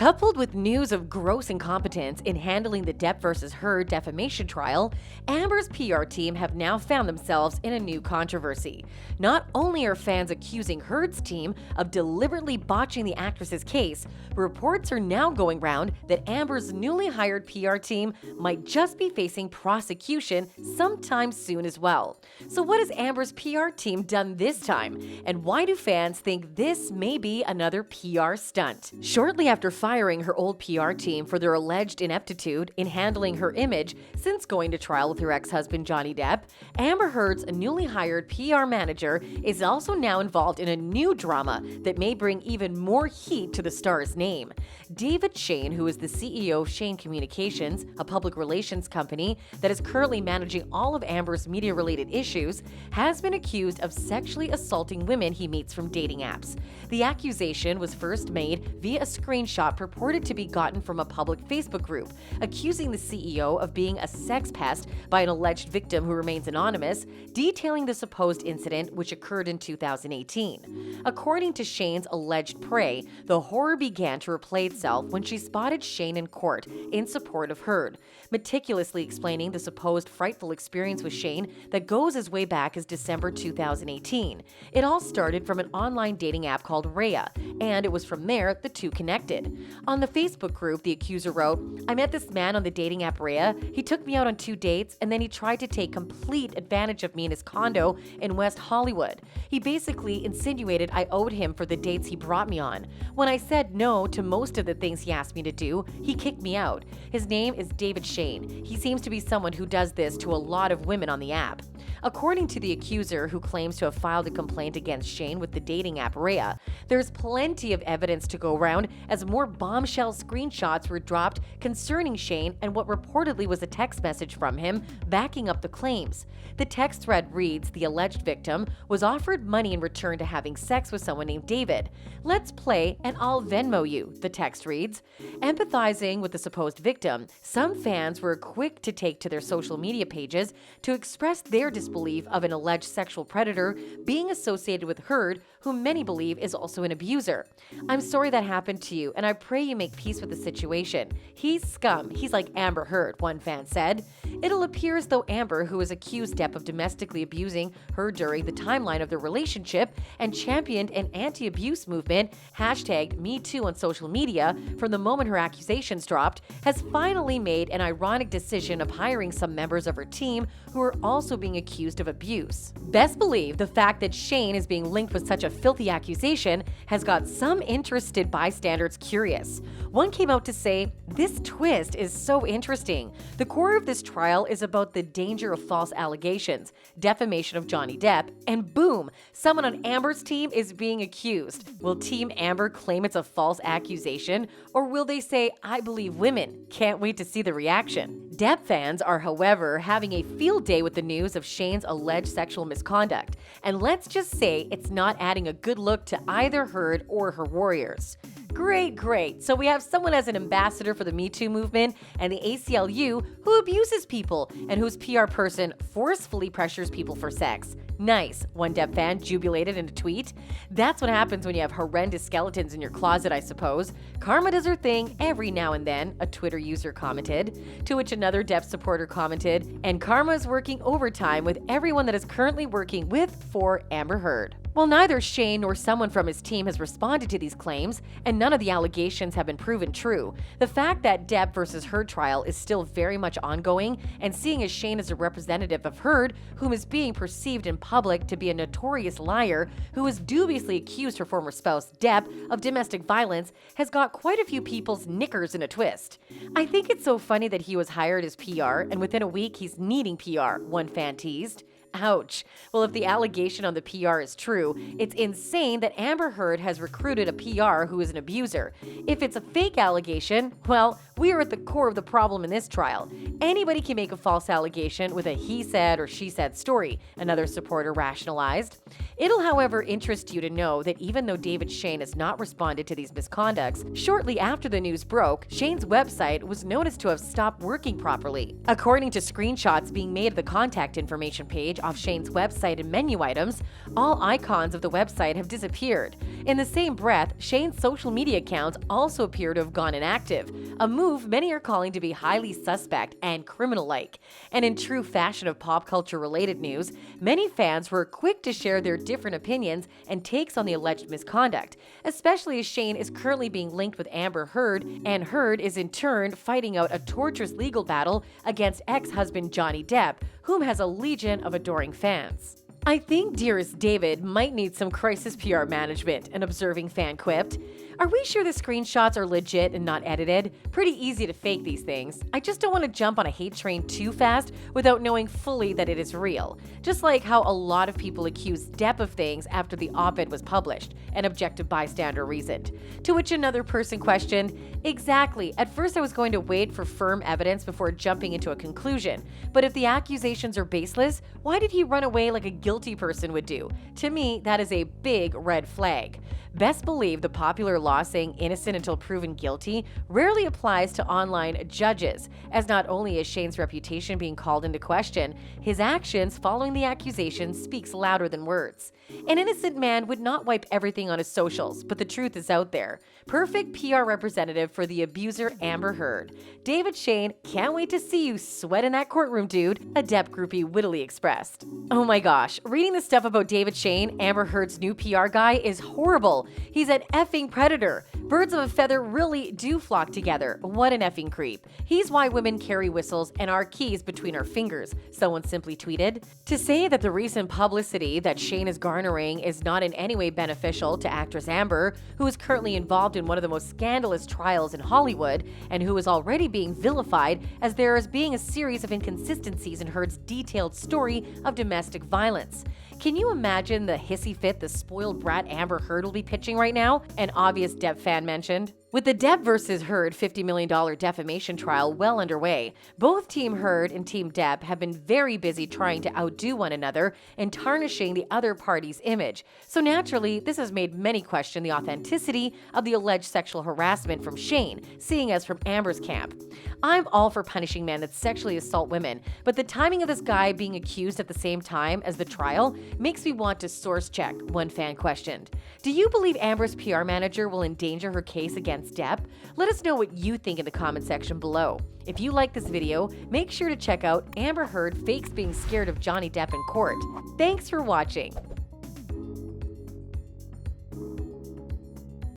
Coupled with news of gross incompetence in handling the Depp versus Heard defamation trial, Amber's PR team have now found themselves in a new controversy. Not only are fans accusing Heard's team of deliberately botching the actress's case, reports are now going round that Amber's newly hired PR team might just be facing prosecution sometime soon as well. So what has Amber's PR team done this time? And why do fans think this may be another PR stunt? Shortly after firing her old PR team for their alleged ineptitude in handling her image since going to trial with her ex-husband Johnny Depp, Amber Heard's newly hired PR manager is also now involved in a new drama that may bring even more heat to the star's name. David Shane, who is the CEO of Shane Communications, a public relations company that is currently managing all of Amber's media-related issues, has been accused of sexually assaulting women he meets from dating apps. The accusation was first made via a screenshot purported to be gotten from a public Facebook group, accusing the CEO of being a sex pest by an alleged victim who remains anonymous, detailing the supposed incident which occurred in 2018. According to Shane's alleged prey, the horror began to replay itself when she spotted Shane in court in support of Heard, meticulously explaining the supposed frightful experience with Shane that goes as way back as December 2018. It all started from an online dating app called RAGES, and it was from there the two connected. On the Facebook group, the accuser wrote, "I met this man on the dating app RAGES. He took me out on 2 dates, and then he tried to take complete advantage of me in his condo in West Hollywood. He basically insinuated I owed him for the dates he brought me on. When I said no to most of the things he asked me to do, he kicked me out. His name is David Shane. He seems to be someone who does this to a lot of women on the app." According to the accuser, who claims to have filed a complaint against Shane with the dating app RAGES, there's plenty of evidence to go around as more bombshell screenshots were dropped concerning Shane and what reportedly was a text message from him backing up the claims. The text thread reads the alleged victim was offered money in return to having sex with someone named David. "Let's play and I'll Venmo you," the text reads. Empathizing with the supposed victim, some fans were quick to take to their social media pages to express their disbelief of an alleged sexual predator being associated with Heard, whom many believe is also an abuser. "I'm sorry that happened to you, and I pray you make peace with the situation. He's scum. He's like Amber Heard," one fan said. It'll appear as though Amber, who has accused Depp of domestically abusing her during the timeline of their relationship and championed an anti-abuse movement, hashtag #MeToo on social media, from the moment her accusations dropped, has finally made an ironic decision of hiring some members of her team who are also being accused of abuse. Best believe the fact that Shane is being linked with such a filthy accusation has got some interested bystanders curious. One came out to say, "This twist is so interesting. The core of this trial is about the danger of false allegations, defamation of Johnny Depp, and boom, someone on Amber's team is being accused. Will Team Amber claim it's a false accusation, or will they say, 'I believe women'? Can't wait to see the reaction." Depp fans are, however, having a field day with the news of Shane's alleged sexual misconduct, and let's just say it's not adding a good look to either Heard or her warriors. Great. So we have someone as an ambassador for the Me Too movement and the ACLU who abuses people and whose PR person forcefully pressures people for sex. Nice, one Depp fan jubilated in a tweet. "That's what happens when you have horrendous skeletons in your closet, I suppose. Karma does her thing every now and then," a Twitter user commented. To which another Depp supporter commented, "And karma is working overtime with everyone that is currently working with for Amber Heard." While neither Shane nor someone from his team has responded to these claims, and none of the allegations have been proven true, the fact that Depp versus Heard trial is still very much ongoing, and seeing as Shane is a representative of Heard, whom is being perceived in public to be a notorious liar who has dubiously accused her former spouse, Depp, of domestic violence, has got quite a few people's knickers in a twist. "I think it's so funny that he was hired as PR, and within a week he's needing PR," one fan teased. Ouch. Well, if the allegation on the PR is true, it's insane that Amber Heard has recruited a PR who is an abuser. If it's a fake allegation, well, we are at the core of the problem in this trial. Anybody can make a false allegation with a he said or she said story, another supporter rationalized. It'll, however, interest you to know that even though David Shane has not responded to these misconducts, shortly after the news broke, Shane's website was noticed to have stopped working properly. According to screenshots being made of the contact information page off Shane's website and menu items, all icons of the website have disappeared. In the same breath, Shane's social media accounts also appear to have gone inactive, a move many are calling to be highly suspect and criminal-like. And in true fashion of pop culture-related news, many fans were quick to share their different opinions and takes on the alleged misconduct, especially as Shane is currently being linked with Amber Heard, and Heard is in turn fighting out a torturous legal battle against ex-husband Johnny Depp, whom has a legion of adoring fans. "I think dearest David might need some crisis PR management," an observing fan quipped. "Are we sure the screenshots are legit and not edited? Pretty easy to fake these things. I just don't want to jump on a hate train too fast without knowing fully that it is real. Just like how a lot of people accuse Depp of things after the op-ed was published," an objective bystander reasoned. To which another person questioned, "Exactly. At first I was going to wait for firm evidence before jumping into a conclusion. But if the accusations are baseless, why did he run away like a guilty person would do? To me, that is a big red flag." Best believe the popular law saying innocent until proven guilty rarely applies to online judges, as not only is Shane's reputation being called into question, his actions following the accusations speaks louder than words. An innocent man would not wipe everything on his socials, but the truth is out there. Perfect PR representative for the abuser Amber Heard. "David Shane, can't wait to see you sweat in that courtroom, dude," a Depp groupie wittily expressed. Oh my gosh, reading the stuff about David Shane, Amber Heard's new PR guy, is horrible. He's an effing predator. Birds of a feather really do flock together. What an effing creep. "He's why women carry whistles and our keys between our fingers," someone simply tweeted. To say that the recent publicity that Shane is garnering is not in any way beneficial to actress Amber, who is currently involved in one of the most scandalous trials in Hollywood and who is already being vilified as there is being a series of inconsistencies in Heard's detailed story of domestic violence. Can you imagine the hissy fit the spoiled brat Amber Heard will be pitching right now? An obvious Depp fan mentioned. With the Depp versus Heard $50 million defamation trial well underway, both Team Heard and Team Depp have been very busy trying to outdo one another and tarnishing the other party's image. So naturally, this has made many question the authenticity of the alleged sexual harassment from Shane, seeing as from Amber's camp. "I'm all for punishing men that sexually assault women, but the timing of this guy being accused at the same time as the trial makes me want to source check," one fan questioned. Do you believe Amber's PR manager will endanger her case against Depp? Let us know what you think in the comment section below. If you like this video, make sure to check out Amber Heard fakes being scared of Johnny Depp in court. Thanks for watching.